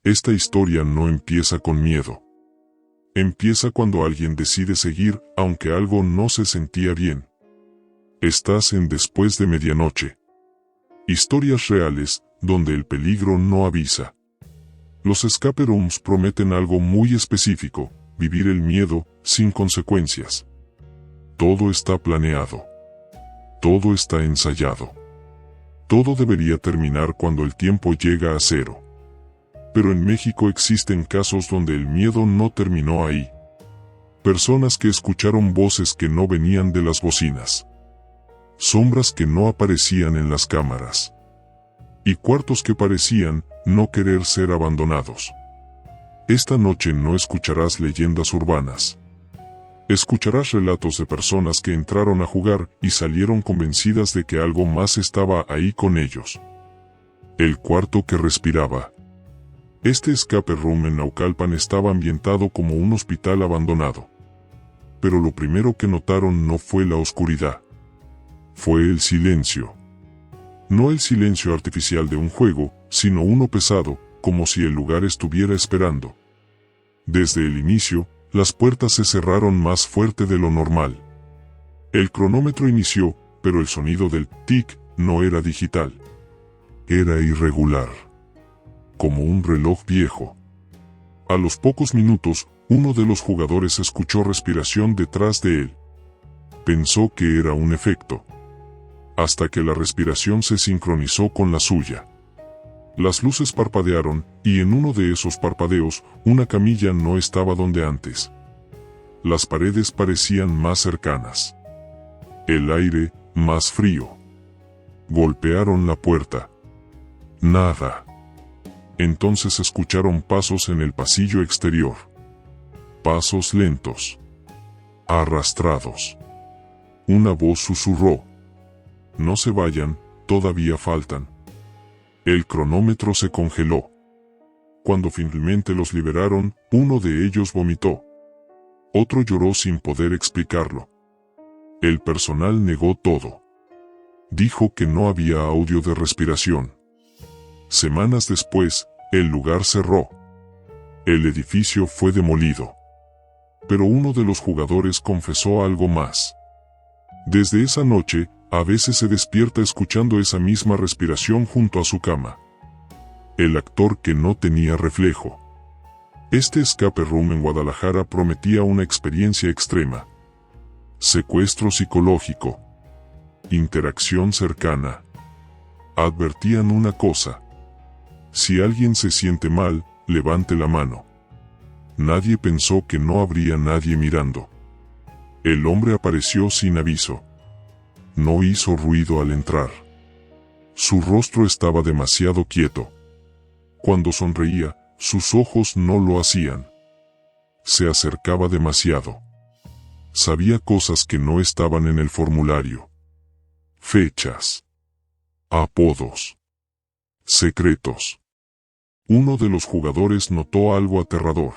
Esta historia no empieza con miedo. Empieza cuando alguien decide seguir, aunque algo no se sentía bien. Estás en Después de Medianoche. Historias reales, donde el peligro no avisa. Los escape rooms prometen algo muy específico: vivir el miedo, sin consecuencias. Todo está planeado. Todo está ensayado. Todo debería terminar cuando el tiempo llega a cero. Pero en México existen casos donde el miedo no terminó ahí. Personas que escucharon voces que no venían de las bocinas. Sombras que no aparecían en las cámaras. Y cuartos que parecían no querer ser abandonados. Esta noche no escucharás leyendas urbanas. Escucharás relatos de personas que entraron a jugar y salieron convencidas de que algo más estaba ahí con ellos. El cuarto que respiraba. Este escape room en Naucalpan estaba ambientado como un hospital abandonado. Pero lo primero que notaron no fue la oscuridad. Fue el silencio. No el silencio artificial de un juego, sino uno pesado, como si el lugar estuviera esperando. Desde el inicio, las puertas se cerraron más fuerte de lo normal. El cronómetro inició, pero el sonido del tic no era digital. Era irregular. Como un reloj viejo. A los pocos minutos, uno de los jugadores escuchó respiración detrás de él. Pensó que era un efecto. Hasta que la respiración se sincronizó con la suya. Las luces parpadearon, y en uno de esos parpadeos, una camilla no estaba donde antes. Las paredes parecían más cercanas. El aire, más frío. Golpearon la puerta. Nada. Entonces escucharon pasos en el pasillo exterior. Pasos lentos. Arrastrados. Una voz susurró: "No se vayan, todavía faltan". El cronómetro se congeló. Cuando finalmente los liberaron, uno de ellos vomitó. Otro lloró sin poder explicarlo. El personal negó todo. Dijo que no había audio de respiración. Semanas después, el lugar cerró. El edificio fue demolido. Pero uno de los jugadores confesó algo más. Desde esa noche, a veces se despierta escuchando esa misma respiración junto a su cama. El actor que no tenía reflejo. Este escape room en Guadalajara prometía una experiencia extrema. Secuestro psicológico. Interacción cercana. Advertían una cosa: si alguien se siente mal, levante la mano. Nadie pensó que no habría nadie mirando. El hombre apareció sin aviso. No hizo ruido al entrar. Su rostro estaba demasiado quieto. Cuando sonreía, sus ojos no lo hacían. Se acercaba demasiado. Sabía cosas que no estaban en el formulario. Fechas. Apodos. Secretos. Uno de los jugadores notó algo aterrador.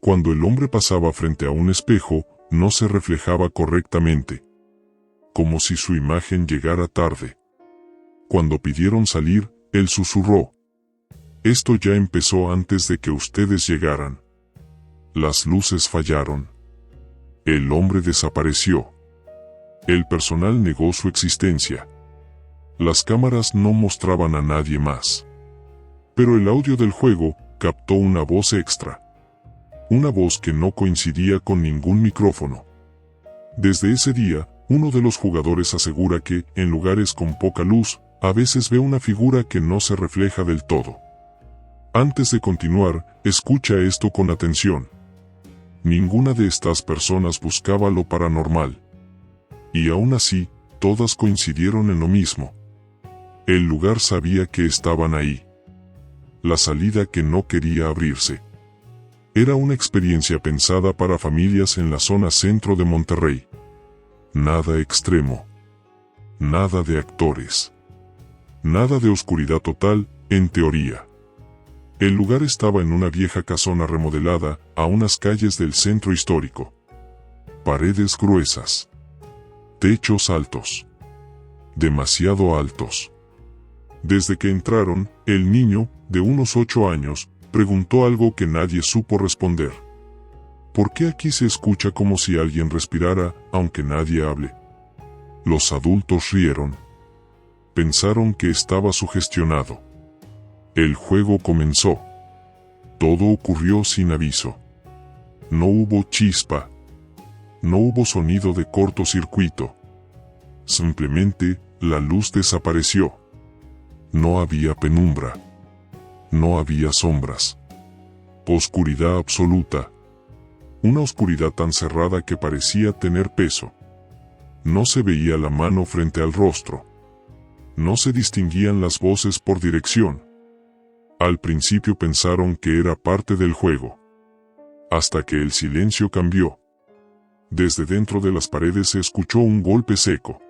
Cuando el hombre pasaba frente a un espejo, no se reflejaba correctamente. Como si su imagen llegara tarde. Cuando pidieron salir, él susurró: "Esto ya empezó antes de que ustedes llegaran". Las luces fallaron. El hombre desapareció. El personal negó su existencia. Las cámaras no mostraban a nadie más. Pero el audio del juego captó una voz extra. Una voz que no coincidía con ningún micrófono. Desde ese día, uno de los jugadores asegura que, en lugares con poca luz, a veces ve una figura que no se refleja del todo. Antes de continuar, escucha esto con atención. Ninguna de estas personas buscaba lo paranormal. Y aún así, todas coincidieron en lo mismo. El lugar sabía que estaban ahí. La salida que no quería abrirse. Era una experiencia pensada para familias en la zona centro de Monterrey. Nada extremo. Nada de actores. Nada de oscuridad total, en teoría. El lugar estaba en una vieja casona remodelada, a unas calles del centro histórico. Paredes gruesas. Techos altos. Demasiado altos. Desde que entraron, el niño, de unos 8 años, preguntó algo que nadie supo responder. ¿Por qué aquí se escucha como si alguien respirara, aunque nadie hable? Los adultos rieron. Pensaron que estaba sugestionado. El juego comenzó. Todo ocurrió sin aviso. No hubo chispa. No hubo sonido de cortocircuito. Simplemente, la luz desapareció. No había penumbra. No había sombras. Oscuridad absoluta. Una oscuridad tan cerrada que parecía tener peso. No se veía la mano frente al rostro. No se distinguían las voces por dirección. Al principio pensaron que era parte del juego. Hasta que el silencio cambió. Desde dentro de las paredes se escuchó un golpe seco.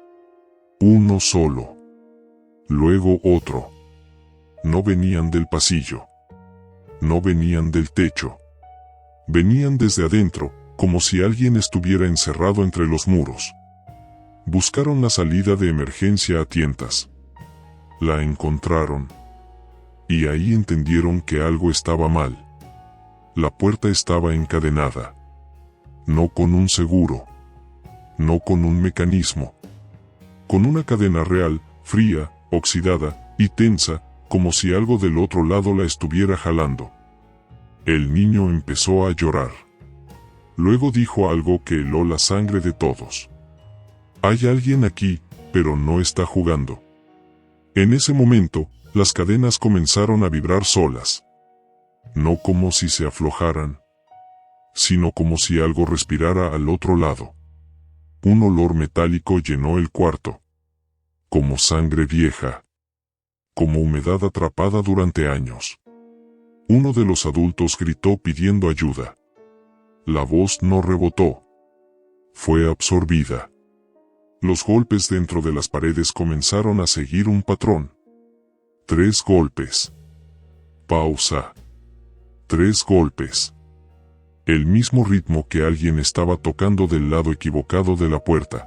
Uno solo. Luego otro. No venían del pasillo. No venían del techo. Venían desde adentro, como si alguien estuviera encerrado entre los muros. Buscaron la salida de emergencia a tientas. La encontraron. Y ahí entendieron que algo estaba mal. La puerta estaba encadenada. No con un seguro. No con un mecanismo. Con una cadena real, fría, oxidada y tensa, como si algo del otro lado la estuviera jalando. El niño empezó a llorar. Luego dijo algo que heló la sangre de todos. Hay alguien aquí, pero no está jugando. En ese momento, las cadenas comenzaron a vibrar solas. No como si se aflojaran, sino como si algo respirara al otro lado. Un olor metálico llenó el cuarto. Como sangre vieja. Como humedad atrapada durante años. Uno de los adultos gritó pidiendo ayuda. La voz no rebotó. Fue absorbida. Los golpes dentro de las paredes comenzaron a seguir un patrón. 3 golpes. Pausa. 3 golpes. El mismo ritmo que alguien estaba tocando del lado equivocado de la puerta.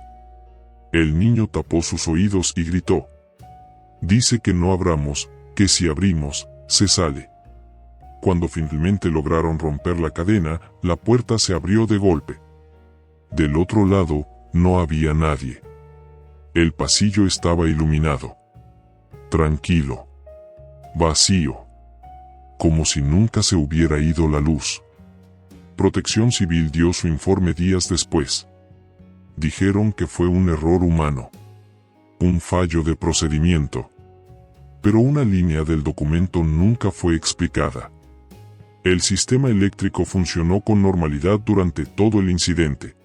El niño tapó sus oídos y gritó. Dice que no abramos, que si abrimos, se sale. Cuando finalmente lograron romper la cadena, la puerta se abrió de golpe. Del otro lado, no había nadie. El pasillo estaba iluminado. Tranquilo. Vacío. Como si nunca se hubiera ido la luz. Protección Civil dio su informe días después. Dijeron que fue un error humano. Un fallo de procedimiento. Pero una línea del documento nunca fue explicada. El sistema eléctrico funcionó con normalidad durante todo el incidente.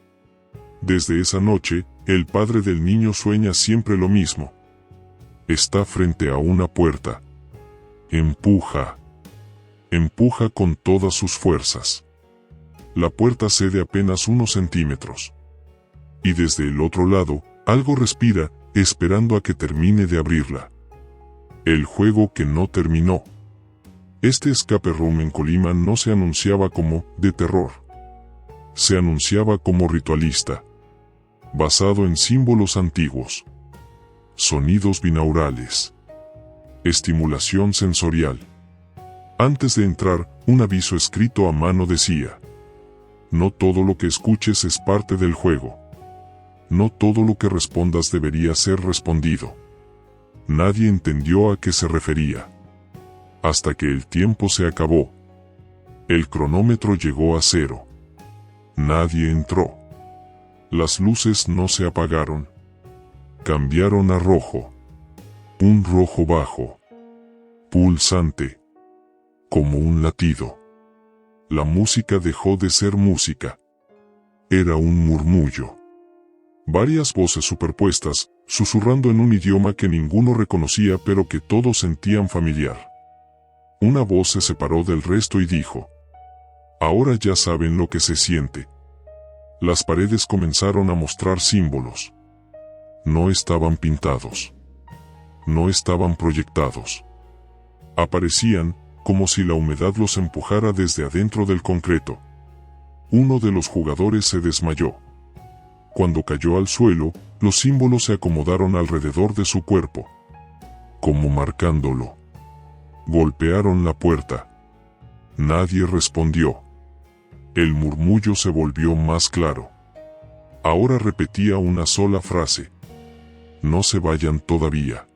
Desde esa noche, el padre del niño sueña siempre lo mismo. Está frente a una puerta. Empuja. Empuja con todas sus fuerzas. La puerta cede apenas unos centímetros. Y desde el otro lado, algo respira, esperando a que termine de abrirla. El juego que no terminó. Este escape room en Colima no se anunciaba como de terror. Se anunciaba como ritualista. Basado en símbolos antiguos. Sonidos binaurales. Estimulación sensorial. Antes de entrar, un aviso escrito a mano decía: no todo lo que escuches es parte del juego. No todo lo que respondas debería ser respondido. Nadie entendió a qué se refería. Hasta que el tiempo se acabó. El cronómetro llegó a 0. Nadie entró. Las luces no se apagaron. Cambiaron a rojo. Un rojo bajo. Pulsante. Como un latido. La música dejó de ser música. Era un murmullo. Varias voces superpuestas, susurrando en un idioma que ninguno reconocía pero que todos sentían familiar. Una voz se separó del resto y dijo: ahora ya saben lo que se siente. Las paredes comenzaron a mostrar símbolos. No estaban pintados. No estaban proyectados. Aparecían, como si la humedad los empujara desde adentro del concreto. Uno de los jugadores se desmayó. Cuando cayó al suelo, los símbolos se acomodaron alrededor de su cuerpo, como marcándolo. Golpearon la puerta. Nadie respondió. El murmullo se volvió más claro. Ahora repetía una sola frase. No se vayan todavía.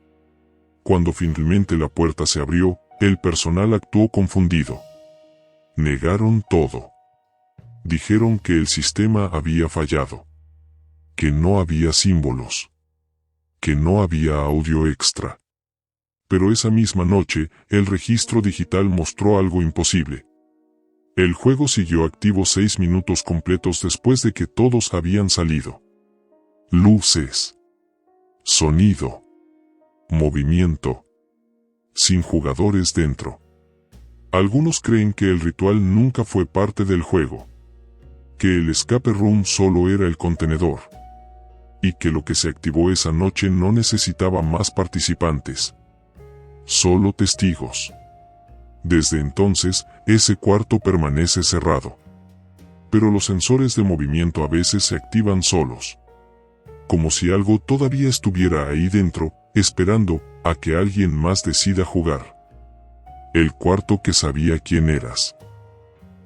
Cuando finalmente la puerta se abrió, el personal actuó confundido. Negaron todo. Dijeron que el sistema había fallado. Que no había símbolos. Que no había audio extra. Pero esa misma noche, el registro digital mostró algo imposible. El juego siguió activo 6 minutos completos después de que todos habían salido. Luces. Sonido. Movimiento. Sin jugadores dentro. Algunos creen que el ritual nunca fue parte del juego. Que el escape room solo era el contenedor. Y que lo que se activó esa noche no necesitaba más participantes. Solo testigos. Desde entonces, ese cuarto permanece cerrado. Pero los sensores de movimiento a veces se activan solos. Como si algo todavía estuviera ahí dentro, esperando a que alguien más decida jugar. El cuarto que sabía quién eras.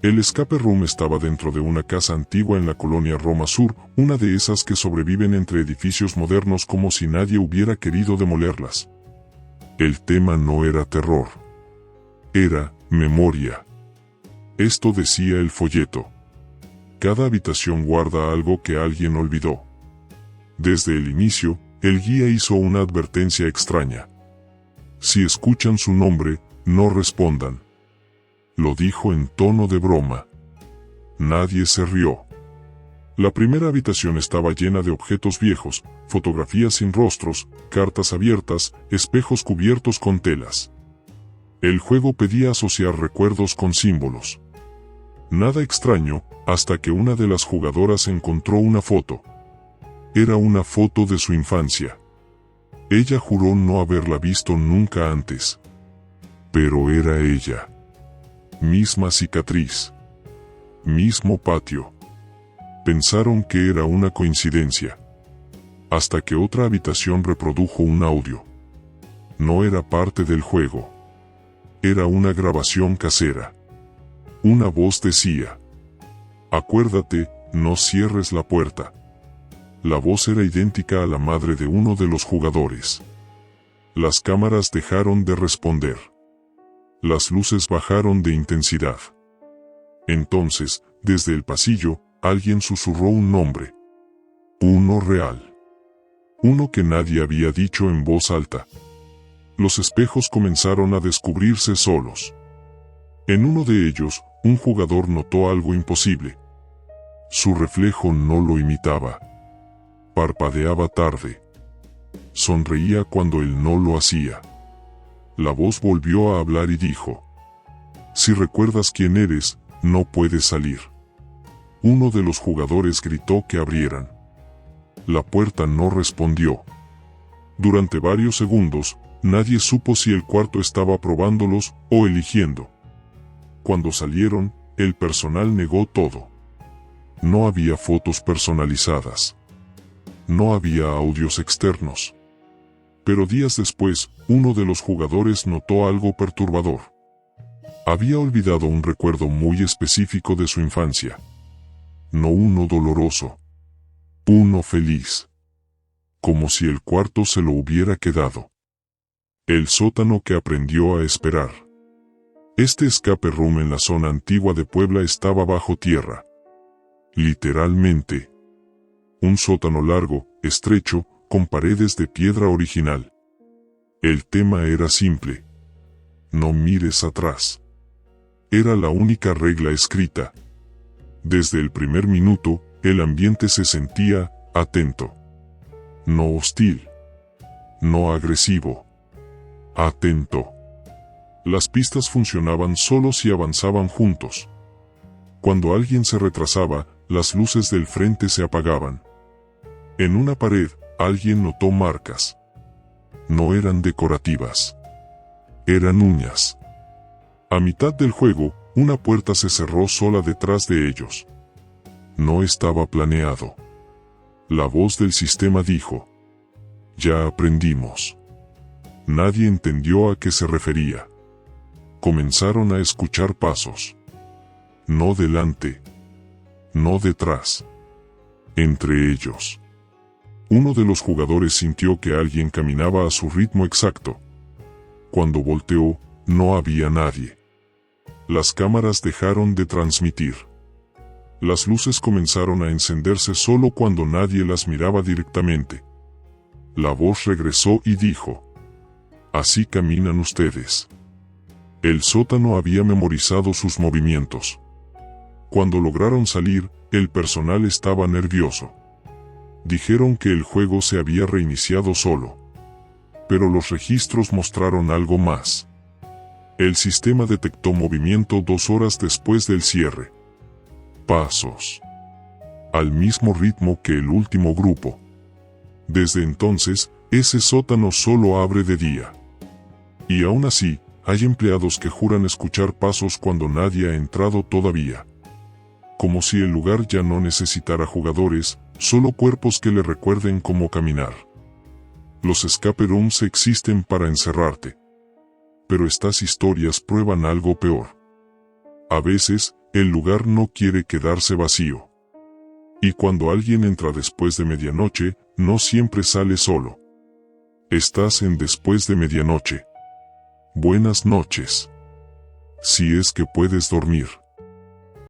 El escape room estaba dentro de una casa antigua en la colonia Roma Sur, una de esas que sobreviven entre edificios modernos como si nadie hubiera querido demolerlas. El tema no era terror. Era memoria. Esto decía el folleto. Cada habitación guarda algo que alguien olvidó. Desde el inicio, el guía hizo una advertencia extraña. Si escuchan su nombre, no respondan. Lo dijo en tono de broma. Nadie se rió. La primera habitación estaba llena de objetos viejos, fotografías sin rostros, cartas abiertas, espejos cubiertos con telas. El juego pedía asociar recuerdos con símbolos. Nada extraño, hasta que una de las jugadoras encontró una foto. Era una foto de su infancia. Ella juró no haberla visto nunca antes. Pero era ella. Misma cicatriz. Mismo patio. Pensaron que era una coincidencia. Hasta que otra habitación reprodujo un audio. No era parte del juego. Era una grabación casera. Una voz decía: acuérdate, no cierres la puerta. La voz era idéntica a la madre de uno de los jugadores. Las cámaras dejaron de responder. Las luces bajaron de intensidad. Entonces, desde el pasillo, alguien susurró un nombre. Uno real. Uno que nadie había dicho en voz alta. Los espejos comenzaron a descubrirse solos. En uno de ellos, un jugador notó algo imposible. Su reflejo no lo imitaba. Parpadeaba tarde. Sonreía cuando él no lo hacía. La voz volvió a hablar y dijo: si recuerdas quién eres, no puedes salir. Uno de los jugadores gritó que abrieran. La puerta no respondió. Durante varios segundos, nadie supo si el cuarto estaba probándolos o eligiendo. Cuando salieron, el personal negó todo. No había fotos personalizadas. No había audios externos. Pero días después, uno de los jugadores notó algo perturbador. Había olvidado un recuerdo muy específico de su infancia. No uno doloroso. Uno feliz. Como si el cuarto se lo hubiera quedado. El sótano que aprendió a esperar. Este escape room en la zona antigua de Puebla estaba bajo tierra. Literalmente. Un sótano largo, estrecho, con paredes de piedra original. El tema era simple. No mires atrás. Era la única regla escrita. Desde el primer minuto, el ambiente se sentía atento. No hostil. No agresivo. Atento. Las pistas funcionaban solo si avanzaban juntos. Cuando alguien se retrasaba, las luces del frente se apagaban. En una pared, alguien notó marcas. No eran decorativas. Eran uñas. A mitad del juego, una puerta se cerró sola detrás de ellos. No estaba planeado. La voz del sistema dijo: ya aprendimos. Nadie entendió a qué se refería. comenzaron a escuchar pasos. No delante, no detrás. Entre ellos. Uno de los jugadores sintió que alguien caminaba a su ritmo exacto. Cuando volteó, no había nadie. Las cámaras dejaron de transmitir. Las luces comenzaron a encenderse solo cuando nadie las miraba directamente. La voz regresó y dijo: así caminan ustedes. El sótano había memorizado sus movimientos. Cuando lograron salir, el personal estaba nervioso. Dijeron que el juego se había reiniciado solo. Pero los registros mostraron algo más. El sistema detectó movimiento 2 horas después del cierre. Pasos. Al mismo ritmo que el último grupo. Desde entonces, ese sótano solo abre de día. Y aún así, hay empleados que juran escuchar pasos cuando nadie ha entrado todavía. Como si el lugar ya no necesitara jugadores, solo cuerpos que le recuerden cómo caminar. Los escape rooms existen para encerrarte. Pero estas historias prueban algo peor. A veces, el lugar no quiere quedarse vacío. Y cuando alguien entra después de medianoche, no siempre sale solo. Estás en Después de Medianoche. Buenas noches. Si es que puedes dormir.